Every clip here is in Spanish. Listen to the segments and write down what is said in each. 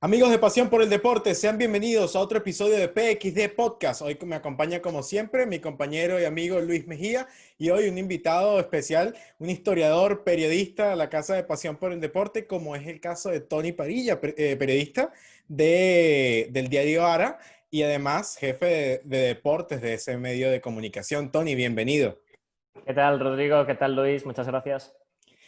Amigos de Pasión por el Deporte, sean bienvenidos a otro episodio de PXD Podcast. Hoy me acompaña como siempre mi compañero y amigo Luis Mejía y hoy un invitado especial, un historiador, periodista de la Casa de Pasión por el Deporte, como es el caso de Tony Padilla, periodista del diario Ara y además jefe de deportes de ese medio de comunicación. Tony, bienvenido. ¿Qué tal, Rodrigo? ¿Qué tal, Luis? Muchas gracias.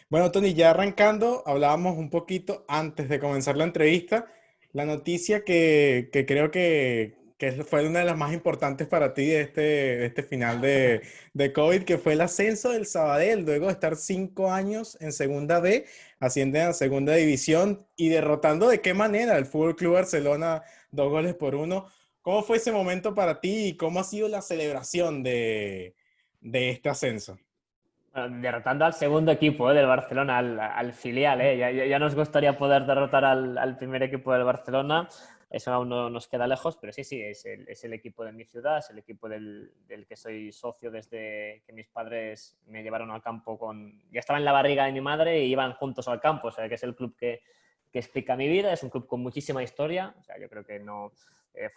Bueno, Tony, ya arrancando, hablábamos un poquito antes de comenzar la entrevista, la noticia que creo que fue una de las más importantes para ti de este final de COVID, que fue el ascenso del Sabadell, luego de estar 5 años en Segunda B, ascienden a Segunda División y derrotando de qué manera el Fútbol Club Barcelona 2-1. ¿Cómo fue ese momento para ti y cómo ha sido la celebración de este ascenso? Bueno, derrotando al segundo equipo del Barcelona, al filial. Ya nos gustaría poder derrotar al primer equipo del Barcelona. Eso aún no nos queda lejos, pero sí, es el equipo de mi ciudad, es el equipo del que soy socio desde que mis padres me llevaron al campo Ya estaba en la barriga de mi madre y iban juntos al campo, o sea, que es el club que explica mi vida. Es un club con muchísima historia, o sea, yo creo que no...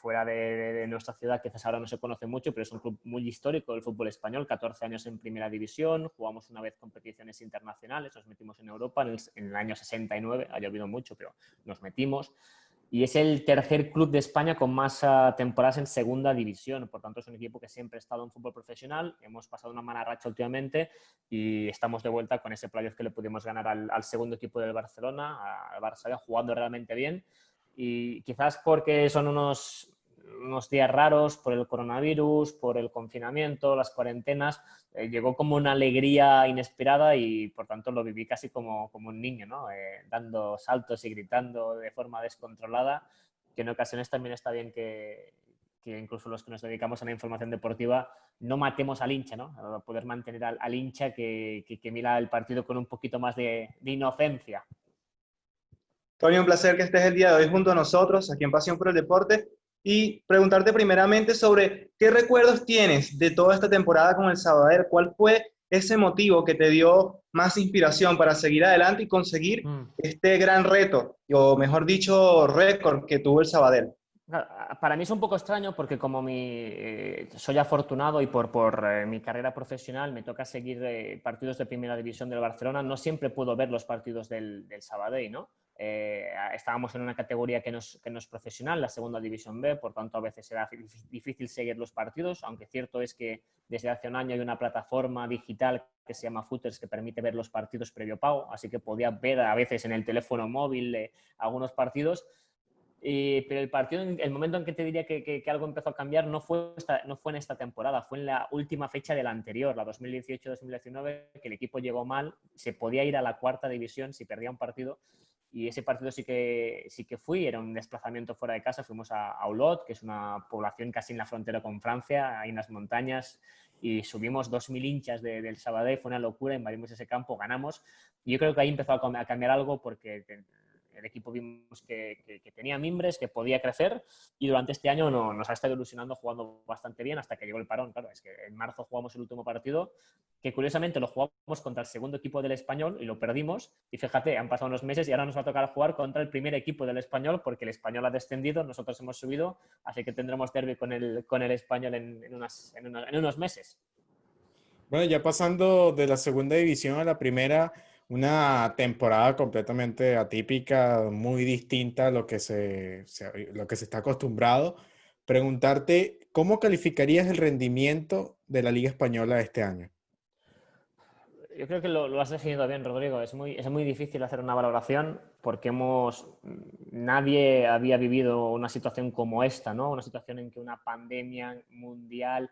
fuera de nuestra ciudad, quizás ahora no se conoce mucho, pero es un club muy histórico del fútbol español, 14 años en primera división, jugamos una vez competiciones internacionales, nos metimos en Europa en el año 69, ha llovido mucho, pero nos metimos. Y es el tercer club de España con más temporadas en segunda división. Por tanto, es un equipo que siempre ha estado en fútbol profesional. Hemos pasado una mala racha últimamente y estamos de vuelta con ese playoff que le pudimos ganar al segundo equipo del Barcelona, al Barça, jugando realmente bien. Y quizás porque son unos días raros por el coronavirus, por el confinamiento, las cuarentenas, llegó como una alegría inesperada y por tanto lo viví casi como un niño, ¿no? Dando saltos y gritando de forma descontrolada, que en ocasiones también está bien que incluso los que nos dedicamos a la información deportiva no matemos al hincha, ¿no? A poder mantener al hincha que mira el partido con un poquito más de inocencia. Tony, un placer que estés el día de hoy junto a nosotros, aquí en Pasión por el Deporte, y preguntarte primeramente sobre qué recuerdos tienes de toda esta temporada con el Sabadell. ¿Cuál fue ese motivo que te dio más inspiración para seguir adelante y conseguir este gran reto, o mejor dicho, récord que tuvo el Sabadell? Para mí es un poco extraño porque soy afortunado y por mi carrera profesional me toca seguir partidos de primera división del Barcelona. No siempre puedo ver los partidos del Sabadell, ¿no? Estábamos en una categoría que no es profesional, la segunda división B, por tanto a veces era difícil seguir los partidos, aunque cierto es que desde hace un año hay una plataforma digital que se llama Footers que permite ver los partidos previo pago, así que podía ver a veces en el teléfono móvil algunos partidos. Pero el momento en que te diría que algo empezó a cambiar no fue en esta temporada, fue en la última fecha de la anterior, la 2018-2019, que el equipo llegó mal, se podía ir a la cuarta división si perdía un partido, y ese partido sí que fui, era un desplazamiento fuera de casa, fuimos a Olot, que es una población casi en la frontera con Francia, hay unas montañas, y subimos 2.000 hinchas del Sabadell, fue una locura, invadimos ese campo, ganamos, y yo creo que ahí empezó a cambiar algo porque el equipo vimos que tenía mimbres, que podía crecer y durante este año nos ha estado ilusionando jugando bastante bien hasta que llegó el parón. Claro, es que en marzo jugamos el último partido, que curiosamente lo jugamos contra el segundo equipo del Español y lo perdimos. Y fíjate, han pasado unos meses y ahora nos va a tocar jugar contra el primer equipo del Español porque el Español ha descendido, nosotros hemos subido, así que tendremos derbi con el Español en unos meses. Bueno, ya pasando de la segunda división a la primera, una temporada completamente atípica, muy distinta a lo que lo que se está acostumbrado. Preguntarte, ¿cómo calificarías el rendimiento de la Liga Española este año? Yo creo que lo has definido bien, Rodrigo. Es muy difícil hacer una valoración porque nadie había vivido una situación como esta, ¿no? Una situación en que una pandemia mundial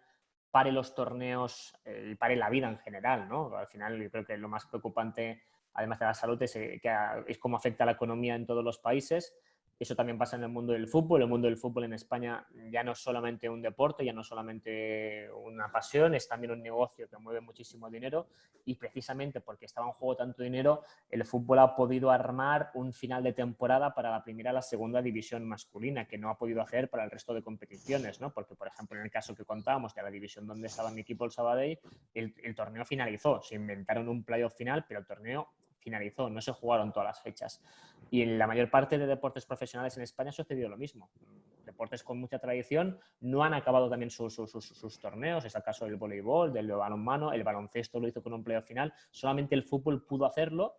pare los torneos y pare la vida en general, ¿no? Al final yo creo que lo más preocupante, además de la salud, es cómo afecta a la economía en todos los países. Eso también pasa en el mundo del fútbol. El mundo del fútbol en España ya no es solamente un deporte, ya no es solamente una pasión, es también un negocio que mueve muchísimo dinero y precisamente porque estaba en juego tanto dinero, el fútbol ha podido armar un final de temporada para la primera y la segunda división masculina que no ha podido hacer para el resto de competiciones, ¿no? Porque, por ejemplo, en el caso que contábamos de la división donde estaba mi equipo, el Sabadell, el torneo finalizó, se inventaron un playoff final, pero el torneo finalizó, no se jugaron todas las fechas. Y en la mayor parte de deportes profesionales en España ha sucedido lo mismo. Deportes con mucha tradición no han acabado también sus torneos, es el caso del voleibol, del balonmano, el baloncesto lo hizo con un playoff final, solamente el fútbol pudo hacerlo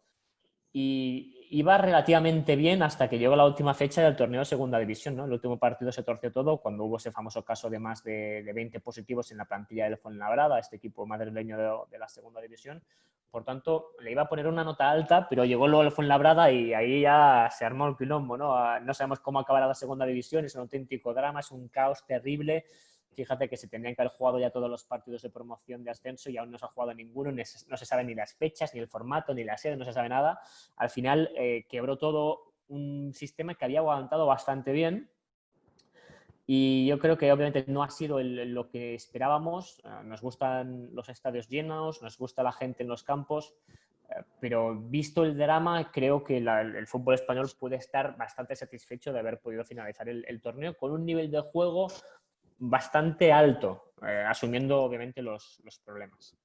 y iba relativamente bien hasta que llegó la última fecha del torneo de segunda división, ¿no? El último partido se torció todo cuando hubo ese famoso caso de más de 20 positivos en la plantilla del Fuenlabrada, este equipo madrileño de la segunda división. Por tanto, le iba a poner una nota alta, pero llegó luego el Fuenlabrada y ahí ya se armó el quilombo, ¿no? No sabemos cómo acabará la segunda división, es un auténtico drama, es un caos terrible. Fíjate que se tendrían que haber jugado ya todos los partidos de promoción de ascenso y aún no se ha jugado ninguno, no se saben ni las fechas, ni el formato, ni la sede, no se sabe nada. Al final quebró todo un sistema que había aguantado bastante bien y yo creo que obviamente no ha sido lo que esperábamos. Nos gustan los estadios llenos, nos gusta la gente en los campos, pero visto el drama, creo que el fútbol español puede estar bastante satisfecho de haber podido finalizar el torneo con un nivel de juego bastante alto, asumiendo obviamente los problemas.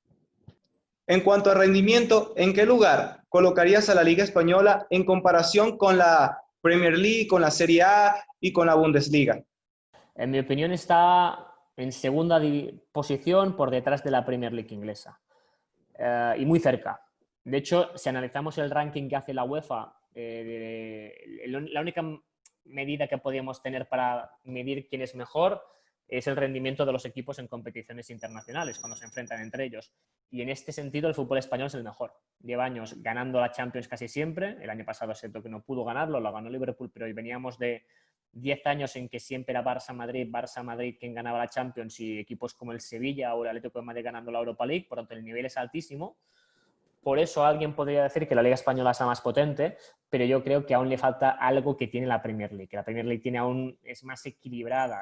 En cuanto a rendimiento, ¿en qué lugar colocarías a la Liga Española en comparación con la Premier League, con la Serie A y con la Bundesliga? En mi opinión está en segunda posición por detrás de la Premier League inglesa y muy cerca. De hecho, si analizamos el ranking que hace la UEFA, la única medida que podíamos tener para medir quién es mejor es el rendimiento de los equipos en competiciones internacionales, cuando se enfrentan entre ellos. Y en este sentido, el fútbol español es el mejor. Lleva años ganando la Champions casi siempre. El año pasado es cierto que no pudo ganarlo, lo ganó Liverpool, pero hoy veníamos de 10 años en que siempre era Barça-Madrid quien ganaba la Champions y equipos como el Sevilla o el Atlético de Madrid ganando la Europa League. Por lo tanto, el nivel es altísimo. Por eso alguien podría decir que la Liga Española es la más potente, pero yo creo que aún le falta algo que tiene la Premier League. La Premier League es más equilibrada,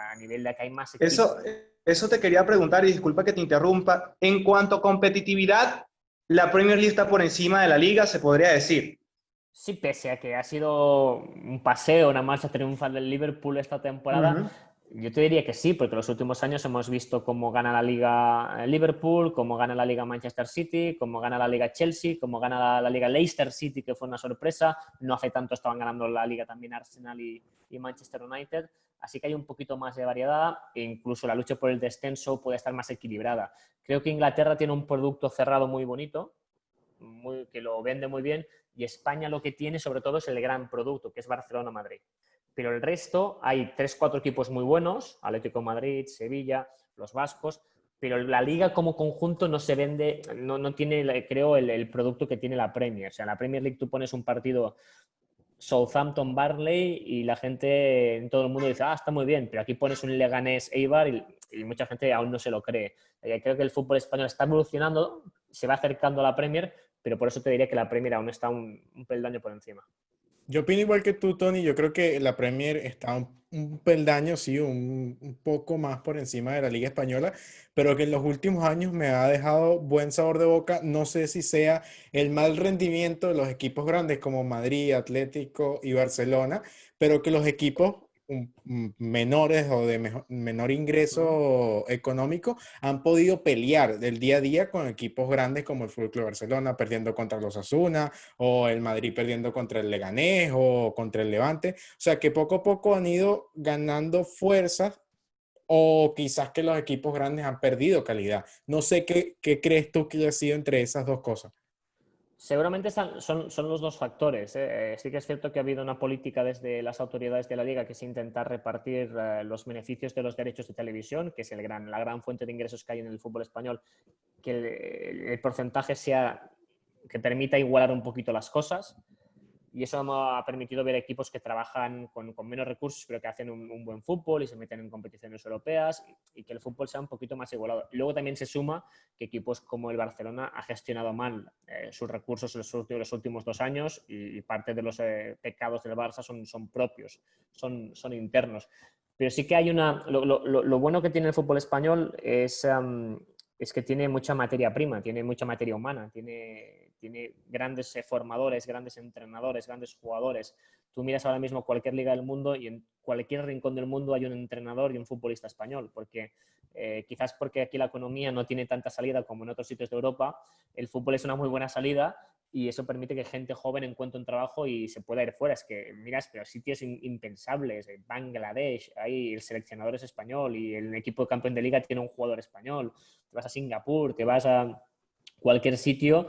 a nivel de que hay más equipos. Eso te quería preguntar, y disculpa que te interrumpa. En cuanto a competitividad, la Premier League está por encima de la Liga, se podría decir. Sí, pese a que ha sido un paseo, una marcha triunfal del Liverpool esta temporada, yo te diría que sí, porque en los últimos años hemos visto cómo gana la Liga Liverpool, cómo gana la Liga Manchester City, cómo gana la Liga Chelsea, cómo gana la Liga Leicester City, que fue una sorpresa. No hace tanto estaban ganando la Liga también Arsenal y Manchester United. Así que hay un poquito más de variedad e incluso la lucha por el descenso puede estar más equilibrada. Creo que Inglaterra tiene un producto cerrado muy bonito, que lo vende muy bien, y España lo que tiene sobre todo es el gran producto, que es Barcelona-Madrid. Pero el resto, hay 3-4 equipos muy buenos, Atlético de Madrid, Sevilla, los vascos, pero la Liga como conjunto no se vende, no tiene, creo, el producto que tiene la Premier. O sea, en la Premier League tú pones un partido Southampton-Barley y la gente, en todo el mundo dice, está muy bien, pero aquí pones un Leganés-Eibar y mucha gente aún no se lo cree. Creo que el fútbol español está evolucionando, se va acercando a la Premier, pero por eso te diría que la Premier aún está un peldaño por encima. Yo opino igual que tú, Tony. Yo creo que la Premier está un peldaño, sí, un poco más por encima de la Liga Española, pero que en los últimos años me ha dejado buen sabor de boca. No sé si sea el mal rendimiento de los equipos grandes como Madrid, Atlético y Barcelona, pero que los equipos menores o de menor ingreso económico han podido pelear del día a día con equipos grandes como el Fútbol Club Barcelona perdiendo contra los Asuna, o el Madrid perdiendo contra el Leganés o contra el Levante. O sea que poco a poco han ido ganando fuerzas, o quizás que los equipos grandes han perdido calidad. No sé qué crees tú que haya sido entre esas dos cosas. Seguramente son los dos factores. Sí que es cierto que ha habido una política desde las autoridades de la Liga que es intentar repartir los beneficios de los derechos de televisión, que es la gran fuente de ingresos que hay en el fútbol español, que el porcentaje sea que permita igualar un poquito las cosas. Y eso ha permitido ver equipos que trabajan con menos recursos, pero que hacen un buen fútbol y se meten en competiciones europeas y que el fútbol sea un poquito más igualado. Luego también se suma que equipos como el Barcelona ha gestionado mal sus recursos en los últimos 2 años y parte de los pecados del Barça son propios, son internos. Pero sí que hay lo bueno que tiene el fútbol español es que tiene mucha materia prima, tiene mucha materia humana, tiene grandes formadores, grandes entrenadores, grandes jugadores. Tú miras ahora mismo cualquier liga del mundo y en cualquier rincón del mundo hay un entrenador y un futbolista español, porque quizás porque aquí la economía no tiene tanta salida como en otros sitios de Europa, el fútbol es una muy buena salida, y eso permite que gente joven encuentre un trabajo y se pueda ir fuera. Es que miras, pero sitios impensables, Bangladesh, ahí el seleccionador es español y el equipo de campeón de liga tiene un jugador español, te vas a Singapur, te vas a cualquier sitio,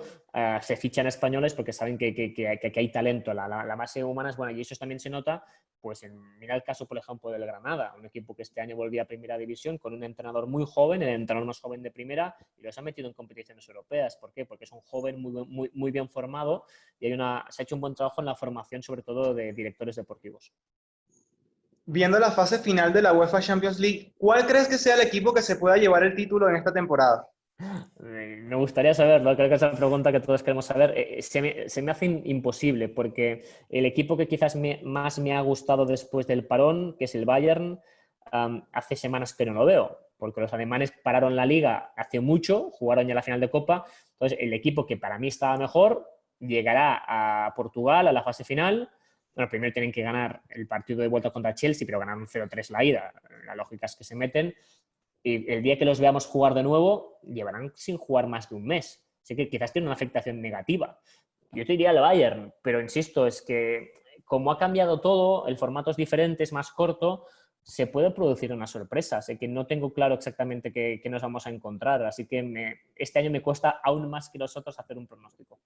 se fichan españoles porque saben que hay talento, la base humana es buena y eso también se nota. Pues mira el caso, por ejemplo, del Granada, un equipo que este año volvía a Primera División con un entrenador muy joven, el entrenador más joven de Primera, y los ha metido en competiciones europeas. ¿Por qué? Porque es un joven muy bien formado y se ha hecho un buen trabajo en la formación, sobre todo de directores deportivos. Viendo la fase final de la UEFA Champions League, ¿cuál crees que sea el equipo que se pueda llevar el título en esta temporada? Me gustaría saberlo, creo que es la pregunta que todos queremos saber. Se me hace imposible porque el equipo que quizás más me ha gustado después del parón, que es el Bayern, hace semanas que no lo veo, porque los alemanes pararon la liga hace mucho, jugaron ya la final de Copa, entonces el equipo que para mí estaba mejor llegará a Portugal a la fase final. Bueno, primero tienen que ganar el partido de vuelta contra Chelsea, pero ganaron 0-3 la ida. La lógica es que se meten. Y el día que los veamos jugar de nuevo, llevarán sin jugar más de un mes. Así que quizás tiene una afectación negativa. Yo te diría al Bayern, pero insisto, es que como ha cambiado todo, el formato es diferente, es más corto, se puede producir una sorpresa. Sé que no tengo claro exactamente qué nos vamos a encontrar, así que este año me cuesta aún más que los otros hacer un pronóstico.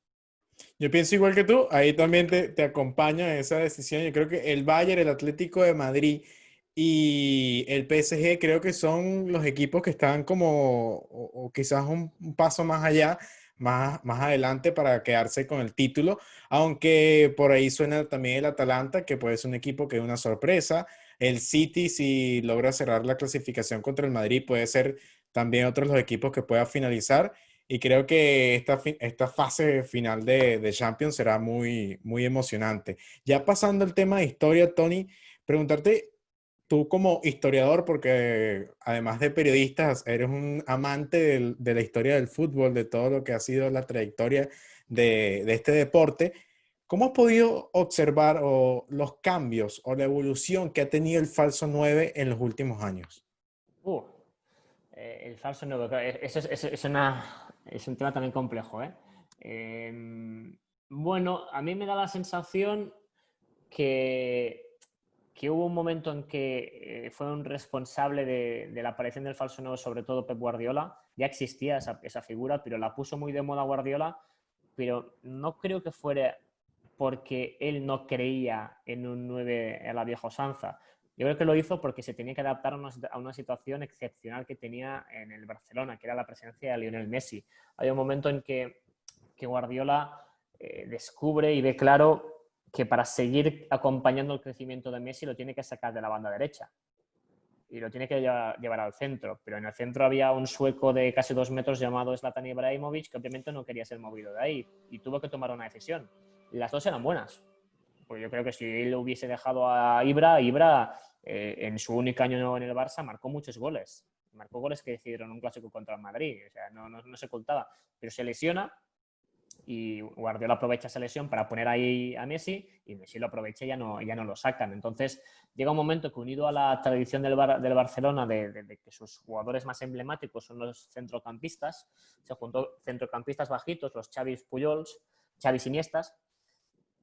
Yo pienso igual que tú, ahí también te acompaña en esa decisión. Yo creo que el Bayern, el Atlético de Madrid y el PSG creo que son los equipos que están como, o quizás un paso más allá, más adelante para quedarse con el título, aunque por ahí suena también el Atalanta, que puede ser un equipo que es una sorpresa. El City, si logra cerrar la clasificación contra el Madrid, puede ser también otro de los equipos que pueda finalizar. Y creo que esta fase final de Champions será muy emocionante. Ya pasando al tema de historia, Tony, preguntarte, tú como historiador, porque además de periodistas, eres un amante de la historia del fútbol, de todo lo que ha sido la trayectoria de este deporte, ¿cómo has podido observar los cambios o la evolución que ha tenido el falso 9 en los últimos años? Uh, el falso 9, eso es un tema también complejo, ¿eh? Bueno, a mí me da la sensación que hubo un momento en que fue un responsable de la aparición del falso 9, sobre todo Pep Guardiola. Ya existía esa figura, pero la puso muy de moda Guardiola, pero no creo que fuera porque él no creía en un 9 a la vieja usanza. Yo creo que lo hizo porque se tenía que adaptar a una situación excepcional que tenía en el Barcelona, que era la presencia de Lionel Messi. Hay un momento en que Guardiola descubre y ve claro que para seguir acompañando el crecimiento de Messi lo tiene que sacar de la banda derecha y lo tiene que llevar al centro. Pero en el centro había un sueco de casi 2 metros llamado Zlatan Ibrahimovic que obviamente no quería ser movido de ahí y tuvo que tomar una decisión. Las dos eran buenas. Pues yo creo que si él hubiese dejado a Ibra en su único año en el Barça marcó muchos goles. Marcó goles que decidieron un clásico contra el Madrid. O sea, no se ocultaba. Pero se lesiona y Guardiola aprovecha esa lesión para poner ahí a Messi y Messi lo aprovecha y ya no lo sacan. Entonces llega un momento que, unido a la tradición del Barcelona de que sus jugadores más emblemáticos son los centrocampistas, se juntó centrocampistas bajitos, los Xavis Pujols, Xavis Iniestas,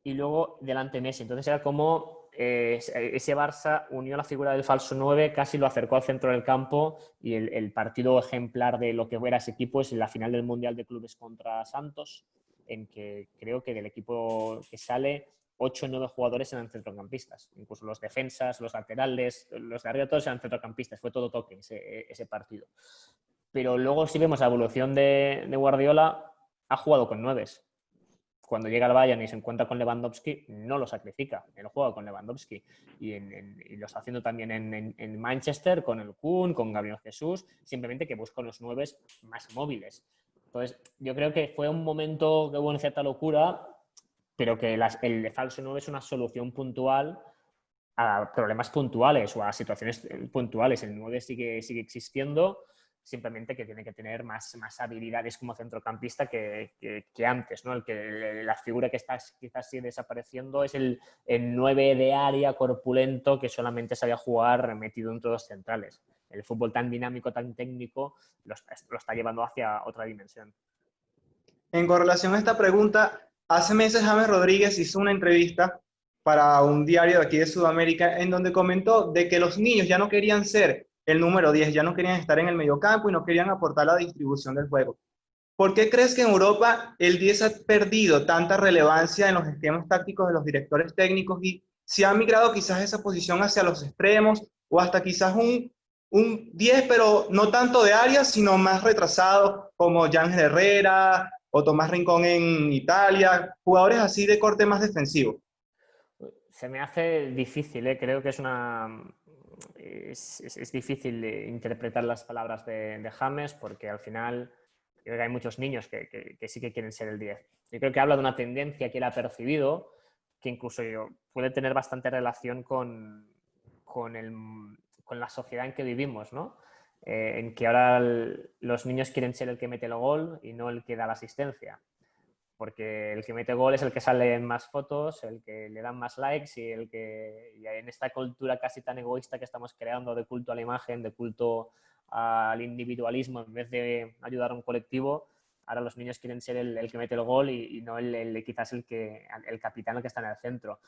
y luego delante Messi. Entonces era como ese Barça unió la figura del falso 9, casi lo acercó al centro del campo, y el partido ejemplar de lo que era ese equipo es la final del Mundial de Clubes contra Santos, en que creo que del equipo que sale 8 o 9 jugadores eran centrocampistas, incluso los defensas, los laterales, los de arriba todos eran centrocampistas, fue todo toque ese partido. Pero luego si vemos la evolución de Guardiola, ha jugado con 9. Cuando llega al Bayern y se encuentra con Lewandowski, no lo sacrifica, él juega con Lewandowski y lo está haciendo también en Manchester con el Kun, con Gabriel Jesús, simplemente que busca los 9 más móviles. Entonces, yo creo que fue un momento que hubo una cierta locura, pero que el falso 9 es una solución puntual a problemas puntuales o a situaciones puntuales. El 9 sigue existiendo, simplemente que tiene que tener más habilidades como centrocampista que antes, ¿no? La figura que está quizás sigue desapareciendo es el 9 de área corpulento que solamente sabía jugar metido entre dos centrales. El fútbol tan dinámico, tan técnico, lo está llevando hacia otra dimensión. En correlación a esta pregunta, hace meses James Rodríguez hizo una entrevista para un diario de aquí de Sudamérica en donde comentó de que los niños ya no querían ser el número 10, ya no querían estar en el mediocampo y no querían aportar la distribución del juego. ¿Por qué crees que en Europa el 10 ha perdido tanta relevancia en los esquemas tácticos de los directores técnicos y se ha migrado quizás esa posición hacia los extremos o hasta quizás un 10, pero no tanto de área, sino más retrasado, como Yángel Herrera o Tomás Rincón en Italia, jugadores así de corte más defensivo? Se me hace difícil, ¿eh? Creo que es difícil interpretar las palabras de James porque al final creo que hay muchos niños que sí que quieren ser el 10. Yo creo que habla de una tendencia que él ha percibido que incluso puede tener bastante relación con la sociedad en que vivimos, ¿no? En que ahora los niños quieren ser el que mete el gol y no el que da la asistencia. Porque el que mete gol es el que sale en más fotos, el que le dan más likes y y en esta cultura casi tan egoísta que estamos creando de culto a la imagen, de culto al individualismo, en vez de ayudar a un colectivo, ahora los niños quieren ser el que mete el gol y no quizás el capitán el que está en el centro.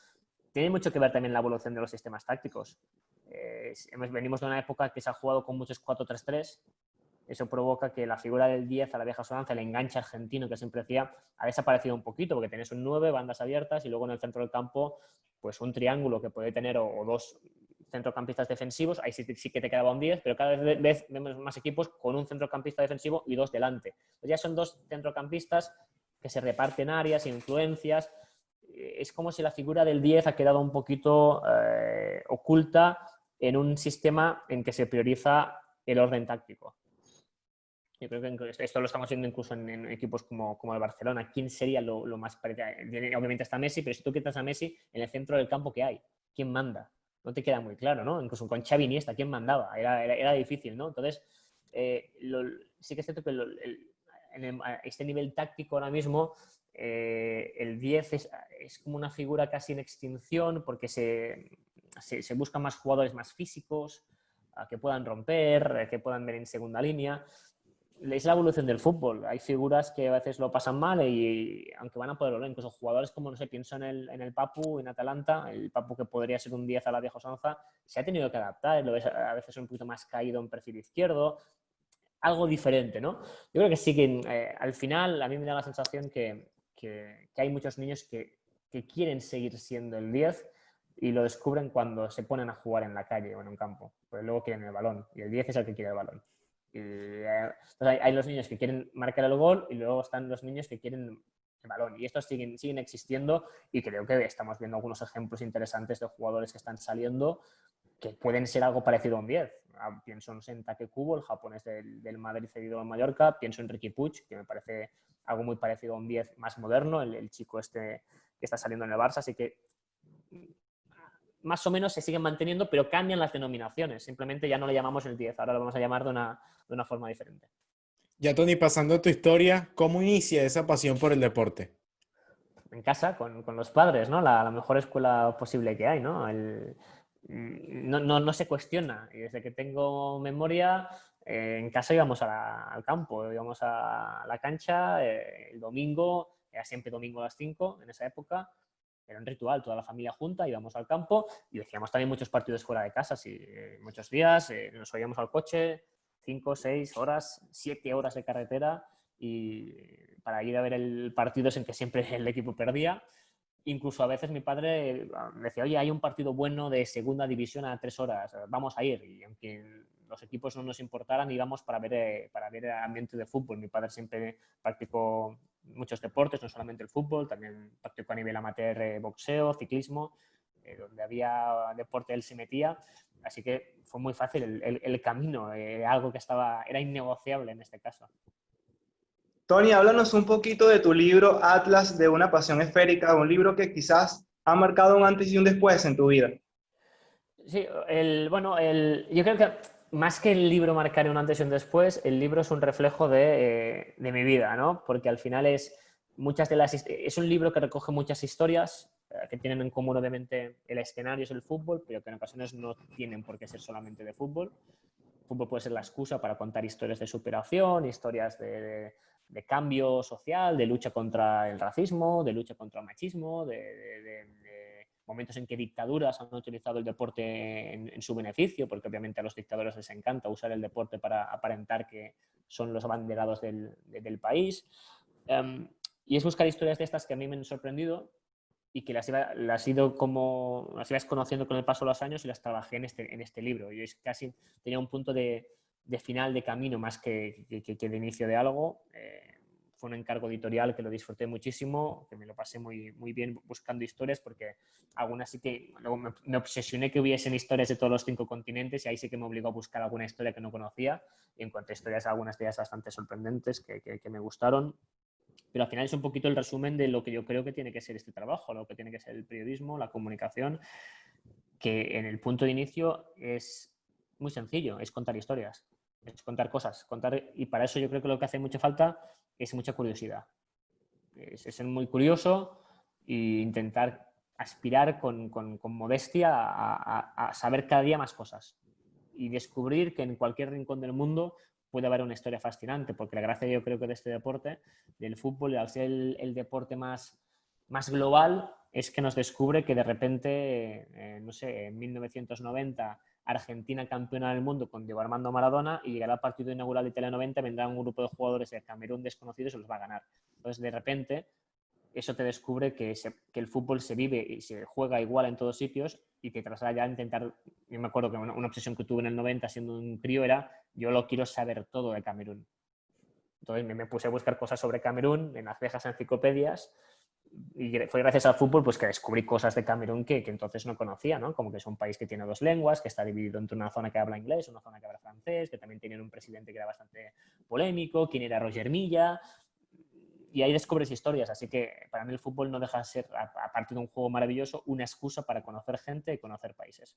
Tiene mucho que ver también la evolución de los sistemas tácticos. Venimos de una época que se ha jugado con muchos 4-3-3. Eso provoca que la figura del 10 a la vieja usanza, el enganche argentino que siempre decía, ha desaparecido un poquito, porque tenés un 9, bandas abiertas, y luego en el centro del campo, pues un triángulo que puede tener o dos centrocampistas defensivos, ahí sí que te quedaba un 10, pero cada vez vemos más equipos con un centrocampista defensivo y dos delante. Pues ya son dos centrocampistas que se reparten áreas, influencias. Es como si la figura del 10 ha quedado un poquito oculta en un sistema en que se prioriza el orden táctico. Yo creo que esto lo estamos viendo incluso en equipos como el Barcelona. ¿Quién sería lo más parecido? Obviamente está Messi, pero si tú quitas a Messi, en el centro del campo, ¿qué hay? ¿Quién manda? No te queda muy claro, ¿no? Incluso con Xavi Iniesta, ¿quién mandaba? Era difícil, ¿no? Entonces, sí que es cierto que a este nivel táctico ahora mismo, el 10 es como una figura casi en extinción porque se buscan más jugadores más físicos, que puedan romper, que puedan ver en segunda línea. Es la evolución del fútbol. Hay figuras que a veces lo pasan mal y aunque van a poder volver, incluso jugadores como, no sé, pienso en el Papu, en Atalanta, el Papu que podría ser un 10 a la vieja usanza, se ha tenido que adaptar, lo ves a veces un poquito más caído en perfil izquierdo, algo diferente, ¿no? Yo creo que sí que al final a mí me da la sensación que hay muchos niños que quieren seguir siendo el 10 y lo descubren cuando se ponen a jugar en la calle o en un campo, porque luego quieren el balón y el 10 es el que quiere el balón. Entonces hay los niños que quieren marcar el gol y luego están los niños que quieren el balón. Y estos siguen existiendo y creo que estamos viendo algunos ejemplos interesantes de jugadores que están saliendo que pueden ser algo parecido a un 10. Pienso en Take Kubo, el japonés del Madrid cedido al Mallorca. Pienso en Riqui Puig, que me parece algo muy parecido a un 10 más moderno, el chico este que está saliendo en el Barça. Así que más o menos se siguen manteniendo, pero cambian las denominaciones. Simplemente ya no le llamamos el 10, ahora lo vamos a llamar de una forma diferente. Ya, Tony, pasando a tu historia, ¿cómo inicia esa pasión por el deporte? En casa, con los padres, ¿no? La mejor escuela posible que hay, ¿no? No se cuestiona. Y desde que tengo memoria, en casa íbamos al campo, íbamos a la cancha, el domingo, era siempre domingo a las 5 en esa época. Era un ritual, toda la familia junta, íbamos al campo y decíamos también muchos partidos fuera de casa, sí, muchos días, nos subíamos al coche, 5, 6 horas, 7 horas de carretera y para ir a ver el partido en que siempre el equipo perdía. Incluso a veces mi padre decía, oye, hay un partido bueno de segunda división a 3 horas, vamos a ir. Y aunque los equipos no nos importaran, íbamos para ver ambiente de fútbol. Mi padre siempre practicó muchos deportes, no solamente el fútbol, también practicó a nivel amateur boxeo, ciclismo, donde había deporte él se metía. Así que fue muy fácil el camino, algo que era innegociable en este caso. Tony, háblanos un poquito de tu libro Atlas de una pasión esférica, un libro que quizás ha marcado un antes y un después en tu vida. Sí, yo creo que más que el libro marcar un antes y un después, el libro es un reflejo de mi vida, ¿no? Porque al final es un libro que recoge muchas historias que tienen en común, obviamente, el escenario es el fútbol, pero que en ocasiones no tienen por qué ser solamente de fútbol. El fútbol puede ser la excusa para contar historias de superación, historias de de cambio social, de lucha contra el racismo, de lucha contra el machismo, de momentos en que dictaduras han utilizado el deporte en su beneficio, porque obviamente a los dictadores les encanta usar el deporte para aparentar que son los abanderados del país. Y es buscar historias de estas que a mí me han sorprendido y que las ibas conociendo con el paso de los años y las trabajé en este libro. Yo casi tenía un punto de final de camino más que de inicio de algo. Fue un encargo editorial que lo disfruté muchísimo, que me lo pasé muy, muy bien buscando historias, porque algunas sí que luego me obsesioné que hubiesen historias de todos los 5 continentes y ahí sí que me obligó a buscar alguna historia que no conocía y encontré historias, algunas de ellas bastante sorprendentes que me gustaron. Pero al final es un poquito el resumen de lo que yo creo que tiene que ser este trabajo, lo que tiene que ser el periodismo, la comunicación, que en el punto de inicio es muy sencillo, es contar historias, es contar cosas, y para eso yo creo que lo que hace mucha falta es mucha curiosidad. Es ser muy curioso e intentar aspirar con modestia a saber cada día más cosas y descubrir que en cualquier rincón del mundo puede haber una historia fascinante, porque la gracia yo creo que de este deporte, del fútbol, al ser el deporte más global, es que nos descubre que de repente, no sé, en 1990 Argentina campeona del mundo con Diego Armando Maradona y llegará el partido inaugural de Italia 90, vendrá un grupo de jugadores de Camerún desconocidos y se los va a ganar. Entonces, de repente, eso te descubre que el fútbol se vive y se juega igual en todos sitios y te traslada ya a intentar. Yo me acuerdo que una obsesión que tuve en el 90 siendo un crío era yo lo quiero saber todo de Camerún. Entonces me puse a buscar cosas sobre Camerún en las viejas enciclopedias y fue gracias al fútbol pues que descubrí cosas de Camerún que entonces no conocía, ¿no? Como que es un país que tiene 2 lenguas, que está dividido entre una zona que habla inglés, una zona que habla francés, que también tienen un presidente que era bastante polémico, quién era Roger Milla, y ahí descubres historias. Así que para mí el fútbol no deja de ser, aparte de un juego maravilloso, una excusa para conocer gente y conocer países.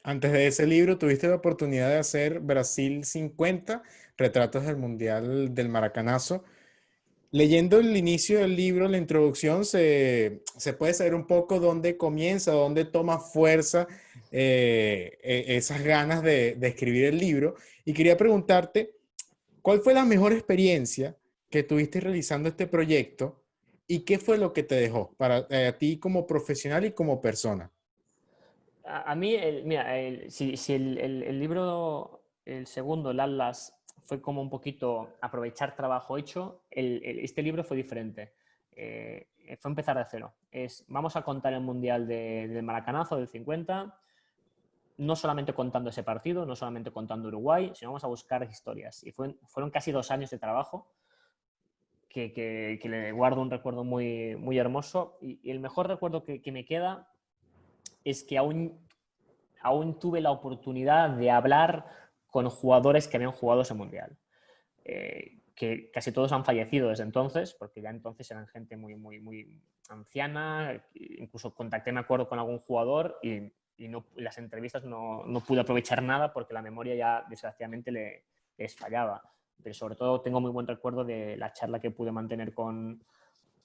Antes de ese libro, tuviste la oportunidad de hacer Brasil 50, retratos del Mundial del Maracanazo. Leyendo el inicio del libro, la introducción, se puede saber un poco dónde comienza, dónde toma fuerza esas ganas de escribir el libro. Y quería preguntarte, ¿cuál fue la mejor experiencia que tuviste realizando este proyecto y qué fue lo que te dejó para ti como profesional y como persona? A mí, mira, si el libro, el segundo, el Atlas, fue como un poquito aprovechar trabajo hecho, este libro fue diferente. Fue empezar de cero. Vamos a contar el Mundial del Maracanazo del 50, no solamente contando ese partido, no solamente contando Uruguay, sino vamos a buscar historias. Y fueron casi 2 años de trabajo que le guardo un recuerdo muy, muy hermoso. Y el mejor recuerdo que me queda es que aún tuve la oportunidad de hablar con jugadores que habían jugado ese Mundial. Que casi todos han fallecido desde entonces, porque ya entonces eran gente muy, muy, muy anciana. Incluso contacté, me acuerdo, con algún jugador y las entrevistas no pude aprovechar nada porque la memoria ya desgraciadamente les fallaba. Pero sobre todo tengo muy buen recuerdo de la charla que pude mantener con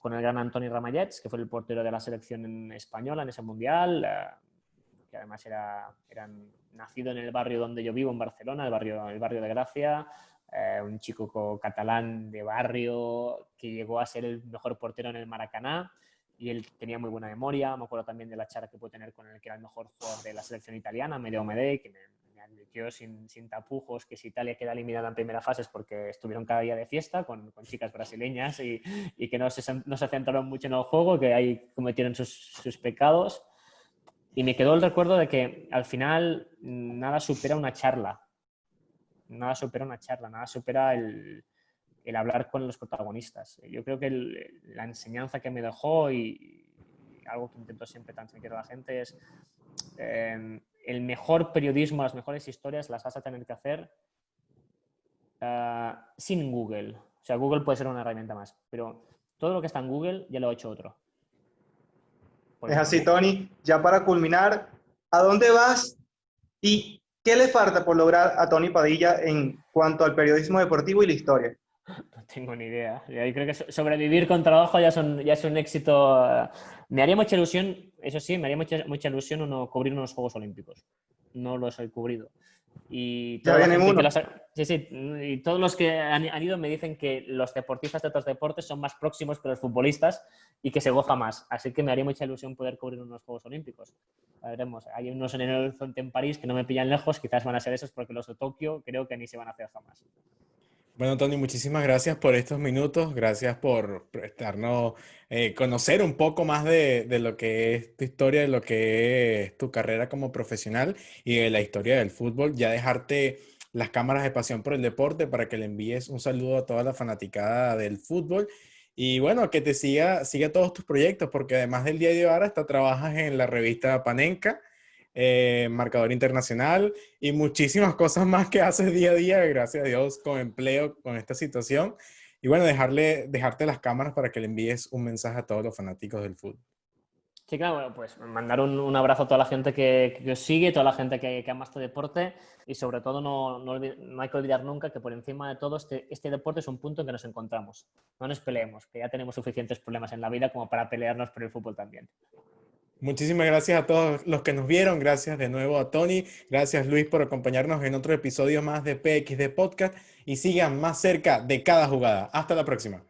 el gran Antoni Ramallets, que fue el portero de la selección española en ese Mundial, que además era nacido en el barrio donde yo vivo, en Barcelona, el barrio de Gracia, un chico catalán de barrio que llegó a ser el mejor portero en el Maracaná y él tenía muy buena memoria. Me acuerdo también de la charla que pude tener con el que era el mejor jugador de la selección italiana, Medeo Medei, que me advirtió sin tapujos que si Italia queda eliminada en primera fase es porque estuvieron cada día de fiesta con chicas brasileñas y que no se centraron mucho en el juego, que ahí cometieron sus pecados. Y me quedó el recuerdo de que al final nada supera una charla. Nada supera el hablar con los protagonistas. Yo creo que la enseñanza que me dejó y algo que intento siempre transmitir a la gente es el mejor periodismo, las mejores historias las vas a tener que hacer sin Google. O sea, Google puede ser una herramienta más, pero todo lo que está en Google ya lo ha hecho otro. Es así, Tony. Ya para culminar, ¿a dónde vas y qué le falta por lograr a Tony Padilla en cuanto al periodismo deportivo y la historia? No tengo ni idea. Yo creo que sobrevivir con trabajo ya es un éxito. Me haría mucha ilusión, eso sí, me haría mucha ilusión cubrir unos Juegos Olímpicos. No los he cubrido. Y Ya toda la viene gente uno. sí, sí, y todos los que han ido me dicen que los deportistas de otros deportes son más próximos que los futbolistas y que se goza más. Así que me haría mucha ilusión poder cubrir unos Juegos Olímpicos. A veremos. Hay unos en el horizonte en París que no me pillan lejos, quizás van a ser esos porque los de Tokio creo que ni se van a hacer jamás. Bueno, Tony, muchísimas gracias por estos minutos, gracias por prestarnos, conocer un poco más de lo que es tu historia, de lo que es tu carrera como profesional y de la historia del fútbol. Ya dejarte las cámaras de pasión por el deporte para que le envíes un saludo a toda la fanaticada del fútbol. Y bueno, que te siga todos tus proyectos, porque además del Diario Ara, hasta trabajas en la revista Panenka, Marcador Internacional y muchísimas cosas más que haces día a día, gracias a Dios, con empleo, con esta situación. Y bueno, dejarte las cámaras para que le envíes un mensaje a todos los fanáticos del fútbol. Sí, claro, bueno, pues mandar un abrazo a toda la gente que os sigue, toda la gente que ama este deporte y sobre todo no hay que olvidar nunca que por encima de todo este deporte es un punto en que nos encontramos. No nos peleemos, que ya tenemos suficientes problemas en la vida como para pelearnos por el fútbol también. Muchísimas gracias a todos los que nos vieron. Gracias de nuevo a Tony. Gracias, Luis, por acompañarnos en otro episodio más de PXD Podcast y sigan más cerca de cada jugada. Hasta la próxima.